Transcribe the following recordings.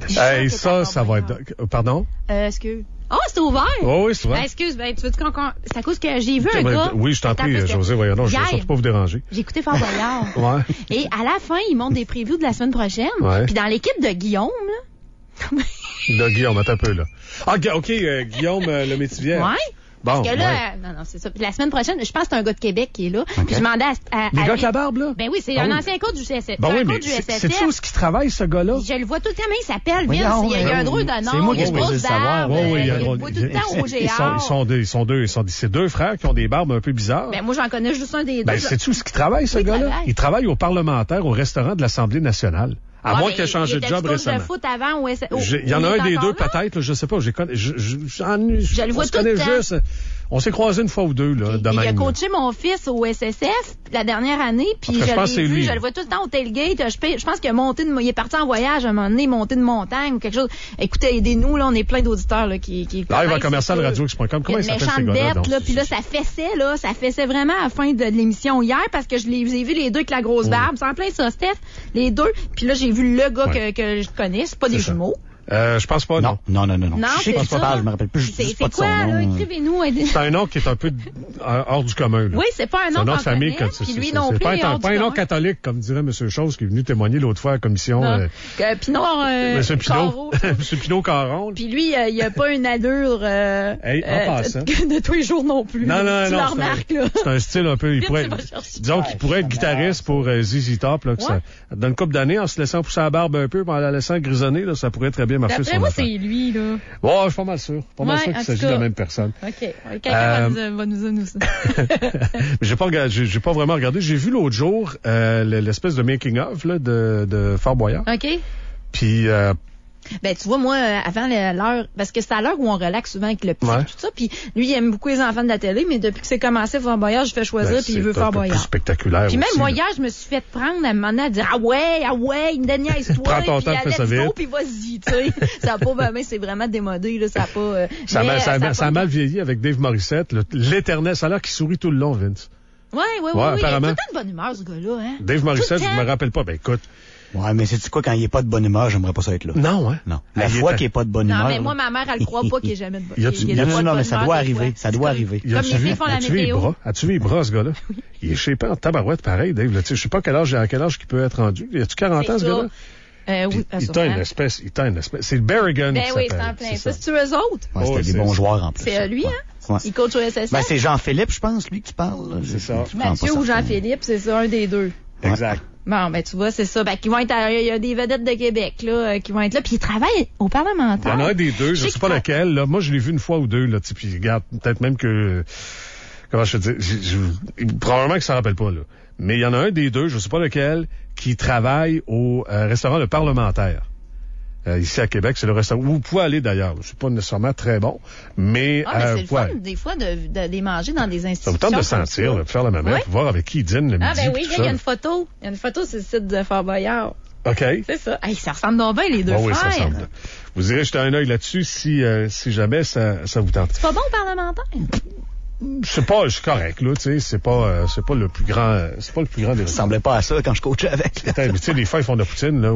Hey, ça va être... Pardon? Excuse. Oh, c'est ouvert? Oh, oui, c'est ouvert. Excuse, tu veux-tu qu'on... C'est à cause que j'ai vu un gars... Oui, je t'en prie, José, voyons donc, je ne vais surtout pas vous déranger. J'ai écouté Fort Boyard. Ouais. Et à la fin, ils montrent des previews de la semaine prochaine. Ouais. Puis dans l'équipe de Guillaume, là... De Guillaume, attends un peu, là. Ah, OK, Guillaume le Métivier. Ouais. Bon, parce que là, non, c'est ça. Puis la semaine prochaine, je pense que c'est un gars de Québec qui est là. Okay. Puis je demandais à les gars avec la barbe, là? Ben oui, c'est un ancien coach du CSS. Ben oui, mais c'est-tu où ce qui travaille, ce gars-là? Je le vois tout le temps, mais il s'appelle Vince. Il y a un drôle de nom. C'est moi qui est supposé le savoir. Oui, il le voit tout le temps au GR. C'est deux frères qui ont des barbes un peu bizarres. Ben moi, j'en connais juste un des deux. Ben, c'est-tu où ce qui travaille, ce gars-là? Il travaille au parlementaire, au restaurant de l'Assemblée nationale. À moins qu'il ait changé de job récemment. De foot avant, il y en a un des deux, peut-être, je sais pas. Je le vois tout le temps. Juste. On s'est croisés une fois ou deux, là, de même. Il a coaché mon fils au SSF la dernière année, puis je le vois tout le temps au tailgate. Je pense qu'il il est parti en voyage à un moment donné, monté de montagne ou quelque chose. Écoutez, aidez-nous, là, on est plein d'auditeurs, là, qui Live à commercial radio.com. Comment il s'appelle, ces gars-là? Bête, là, puis là, ça fessait vraiment à la fin de l'émission hier, parce que je les ai vus les deux avec la grosse barbe. C'est en plein ça, Steph. Les deux. Puis là, j'ai vu le gars que je connais. C'est pas des jumeaux. Je pense pas, non. Non. Je sais qu'il se parle, je me rappelle plus. C'est quoi, là? Écrivez-nous. C'est un nom qui est un peu hors du commun, là. Oui, c'est pas un nom qu'on famille. Puis lui non plus. C'est pas un nom catholique, comme dirait M. Chose, qui est venu témoigner l'autre fois à la commission. Monsieur Pinot-Caron. Puis lui, il a pas une allure, de tous les jours non plus. Non. Tu le remarques, là. C'est un style un peu, disons qu'il pourrait être guitariste pour ZZ Top, là, que ça, dans une couple d'années, en se laissant pousser la barbe un peu, en la laissant grisonner, là, ça pourrait très bien marcher. D'après moi, c'est lui, là. Ouais, je suis pas mal sûr. Qu'il s'agit de la même personne. OK. Quelqu'un va nous ça. J'ai pas vraiment regardé. J'ai vu l'autre jour, l'espèce de making-of, là, de Fort Boyard. OK. Puis, ben, tu vois, moi, avant l'heure, parce que c'est à l'heure où on relaxe souvent avec le petit, tout ça, puis lui, il aime beaucoup les enfants de la télé, mais depuis que c'est commencé Fort Boyard, je fais choisir, puis il veut Fort Boyard. C'est spectaculaire. Puis même aussi, moi, hier, je me suis fait prendre à un moment donné à dire, ah ouais, une dernière histoire. Prends ton temps, fais ça vite. Puis vas-y, tu sais. Ça a pas, mais c'est vraiment démodé, là, ça a pas, ça a mal vieilli avec Dave Morissette, l'éternel, ça a l'air qu'il sourit tout le long, Vince. Oui, apparemment. Il a tout le temps de bonne humeur, ce gars-là, hein. Dave Morissette, je me rappelle pas, ben écoute. Ouais, mais c'est quoi, quand il est pas de bonne humeur, j'aimerais pas ça être là. Non, hein? Non. La fois qu'il est pas de bonne humeur. Non, mais moi, ma mère, elle croit pas qu'il est jamais de bonne humeur. Non, mais ça doit arriver. Ça doit arriver. Comme les filles font la météo. As-tu vu les bras, ce gars-là? Oui. Il est shapé en tabarouette, pareil, Dave. Je sais pas à quel âge qu'il peut être rendu. Y a-tu 40 ans, ce gars-là? Oui, il t'a une espèce. C'est le Berrigan. Ben oui, c'est en plein. Ça, c'est-tu eux autres? Ouais, c'était des bons joueurs, en plus. C'est lui, hein? Ouais. Il coach au SSF. Ben, c'est Jean-Philippe, je pense, lui, que tu parles. C'est ça. Mathieu ou Jean-Philippe, c'est ça, un des deux. Exact. Bon, ben, tu vois, c'est ça. Ben, il y a des vedettes de Québec, là, qui vont être là. Puis ils travaillent au parlementaire. Il y en a un des deux, je sais pas lequel, là. Moi, je l'ai vu une fois ou deux, là. Puis regarde, peut-être même que, comment je te dis, probablement que ça rappelle pas, là. Mais il y en a un des deux, je sais pas lequel, qui travaille au restaurant Le Parlementaire. Ici à Québec, c'est le restaurant où vous pouvez aller d'ailleurs. C'est pas nécessairement très bon, mais c'est le fun des fois de manger dans des institutions. Ça vous tente de sentir, de faire la mamelle, pour voir avec qui ils dînent le midi. Ah ben oui, il y a une photo. Il y a une photo sur le site de Fort Boyard. OK. C'est ça. Hey, ça ressemble donc bien les deux frères. Oui, ça ressemble. Vous irez jeter un œil là-dessus si jamais ça vous tente. C'est pas bon parlementaire. C'est correct, là, tu sais, c'est pas le plus grand des... Ça ressemblait pas à ça quand je coachais avec. Mais tu sais, des fois, ils font de la poutine, là,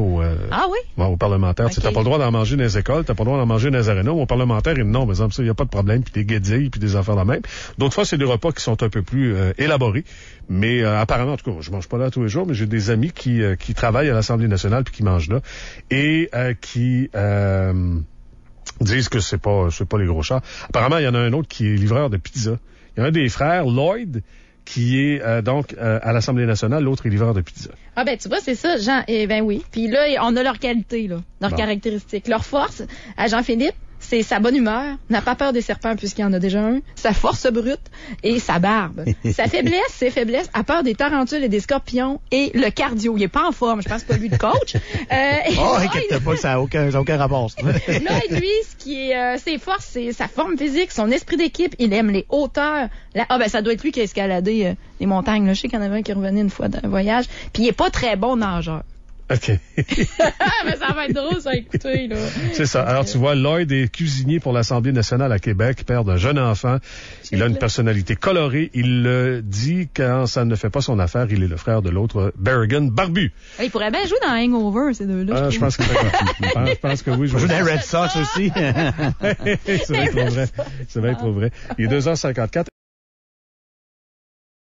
ah oui? Au parlementaire. Okay. T'as pas le droit d'en manger dans les écoles, t'as pas le droit d'en manger dans les arénas. Au parlementaire, non, par exemple, ça, y a pas de problème, puis des guédilles, puis des affaires de même. D'autres fois, c'est des repas qui sont un peu plus élaborés. Mais apparemment, en tout cas, je mange pas là tous les jours, mais j'ai des amis qui travaillent à l'Assemblée nationale puis qui mangent là. Et qui disent que c'est pas les gros chars. Apparemment, il y en a un autre qui est livreur de pizza. Il y a un des frères, Lloyd, qui est donc à l'Assemblée nationale, l'autre est livreur de pizza. Ah ben tu vois, c'est ça, Jean. Ben oui. Puis là, on a leurs qualités, là, leurs caractéristiques. Leur force, à Jean-Philippe, c'est sa bonne humeur, n'a pas peur des serpents puisqu'il y en a déjà un, sa force brute et sa barbe. Sa faiblesse, ses faiblesses, a peur des tarentules et des scorpions et le cardio. Il est pas en forme, je pense pas lui de coach. Inquiète pas, ça a aucun rapport. Là, lui, ce qui est ses forces, c'est sa forme physique, son esprit d'équipe, il aime les hauteurs. Ça doit être lui qui a escaladé les montagnes. Là. Je sais qu'il y en avait un qui revenait une fois d'un voyage. Puis il est pas très bon nageur. OK. Mais ça va être drôle, ça, à écouter, là. C'est ça. Alors, tu vois, Lloyd est cuisinier pour l'Assemblée nationale à Québec, père d'un jeune enfant. Il a une personnalité colorée. Il le dit quand ça ne fait pas son affaire. Il est le frère de l'autre Berrigan barbu. Il pourrait bien jouer dans Hangover, ces deux-là. Je pense que je pense que oui. Je joue dans Red Sox aussi. Ça va être trop vrai. Ça va être trop vrai. Il est 2h54.